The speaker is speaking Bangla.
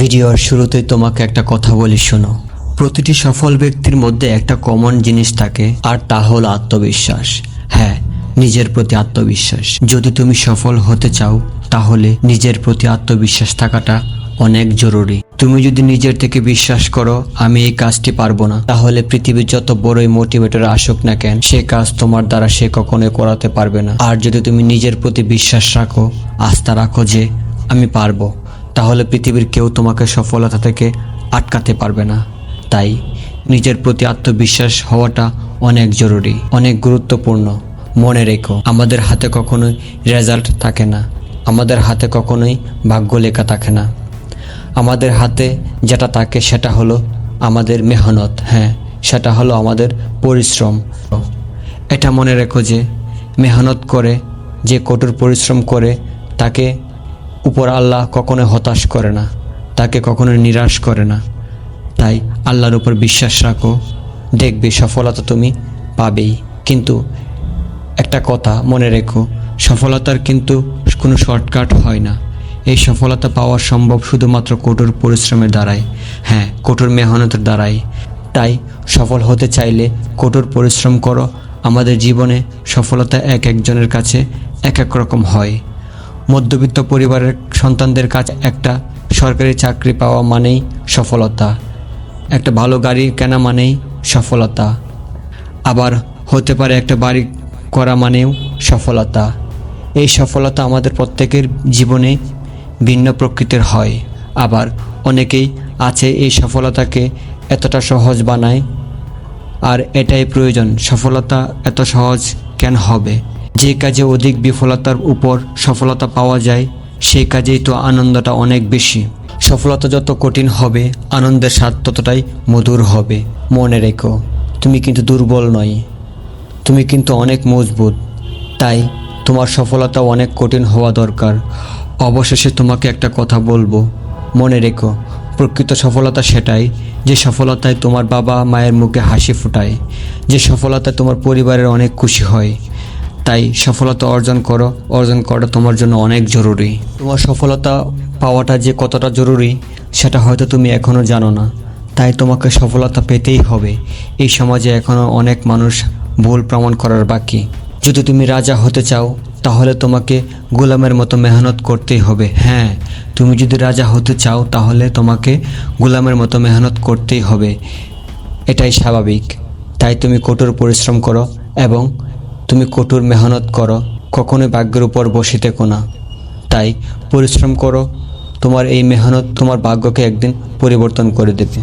ভিডিওর শুরুতেই তোমাকে একটা কথা বলি, শোনো। প্রতিটি সফল ব্যক্তির মধ্যে একটা কমন জিনিস থাকে, আর তা হলো আত্মবিশ্বাস। হ্যাঁ, নিজের প্রতি আত্মবিশ্বাস। যদি তুমি সফল হতে চাও তাহলে নিজের প্রতি আত্মবিশ্বাস থাকাটা অনেক জরুরি। তুমি যদি নিজের থেকে বিশ্বাস করো আমি এই কাজটি পারবো না, তাহলে পৃথিবীর যত বড়ই মোটিভেটর আসুক না কেন, সে কাজ তোমার দ্বারা সে কখনোই করাতে পারবে না। আর যদি তুমি নিজের প্রতি বিশ্বাস রাখো, আস্থা রাখো যে আমি পারবো, তাহলে পৃথিবীর কেউ তোমাকে সফলতা থেকে আটকাতে পারবে না। তাই নিজের প্রতি আত্মবিশ্বাস হওয়াটা অনেক জরুরি, অনেক গুরুত্বপূর্ণ। মনে রেখো, আমাদের হাতে কখনোই রেজাল্ট থাকে না, আমাদের হাতে কখনোই ভাগ্য লেখা থাকে না। আমাদের হাতে যেটা থাকে সেটা হলো আমাদের মেহনত। হ্যাঁ, সেটা হলো আমাদের পরিশ্রম। এটা মনে রেখো যে মেহনত করে, যে কঠোর পরিশ্রম করে, তাকে উপর আল্লাহ কখনোই হতাশ করে না, তাকে কখনোই নিরাশ করে না। তাই আল্লাহর উপর বিশ্বাস রাখো, দেখবে সফলতা তুমি পাবেই। কিন্তু একটা কথা মনে রেখো, সফলতার কিন্তু কোনো শর্টকাট হয় না। এই সফলতা পাওয়া সম্ভব শুধুমাত্র কঠোর পরিশ্রমের দ্বারাই। হ্যাঁ, কঠোর মেহনতের দ্বারাই। তাই সফল হতে চাইলে কঠোর পরিশ্রম করো। আমাদের জীবনে সফলতা এক একজনের কাছে এক এক রকম হয়। মধ্যবিত্ত পরিবারের সন্তানদের কাছে একটা সরকারি চাকরি পাওয়া মানেই সফলতা, একটা ভালো গাড়ি কেনা মানেই সফলতা। আবার হতে পারে একটা বাড়ি করা মানেও সফলতা। এই সফলতা আমাদের প্রত্যেকের জীবনে ভিন্ন প্রকৃতির হয়। আবার অনেকেই আছে এই সফলতাকে এতটা সহজ বানায়, আর এটাই প্রয়োজন। সফলতা এত সহজ কেন হবে? যে কাজে অধিক বিফলতার উপর সফলতা পাওয়া যায়, সেই কাজেই তো আনন্দটা অনেক বেশি। সফলতা যত কঠিন হবে, আনন্দের স্বাদ ততটাই মধুর হবে। মনে রেখো, তুমি কিন্তু দুর্বল নয়, তুমি কিন্তু অনেক মজবুত। তাই তোমার সফলতা অনেক কঠিন হওয়া দরকার। অবশেষে তোমাকে একটা কথা বলবো, মনে রেখো, প্রকৃত সফলতা সেটাই যে সফলতায় তোমার বাবা মায়ের মুখে হাসি ফোটায়, যে সফলতায় তোমার পরিবারের অনেক খুশি হয়। তাই সফলতা অর্জন করো, অর্জন করা তোমার জন্য অনেক জরুরি। তোমার সফলতা পাওয়াটা যে কতটা জরুরি সেটা হয়তো তুমি এখনও জানো না। তাই তোমাকে সফলতা পেতেই হবে। এই সমাজে এখনও অনেক মানুষ ভুল প্রমাণ করার বাকি। যদি তুমি রাজা হতে চাও তাহলে তোমাকে গোলামের মতো মেহনত করতেই হবে। হ্যাঁ, তুমি যদি রাজা হতে চাও তাহলে তোমাকে গোলামের মতো মেহনত করতেই হবে, এটাই স্বাভাবিক। তাই তুমি কঠোর পরিশ্রম করো এবং তুমি কঠোর মেহনত করো, কখনোই ভাগ্যের উপর বসে থেকো না। তাই পরিশ্রম করো, তোমার এই মেহনত তোমার ভাগ্যকে একদিন পরিবর্তন করে দেবে।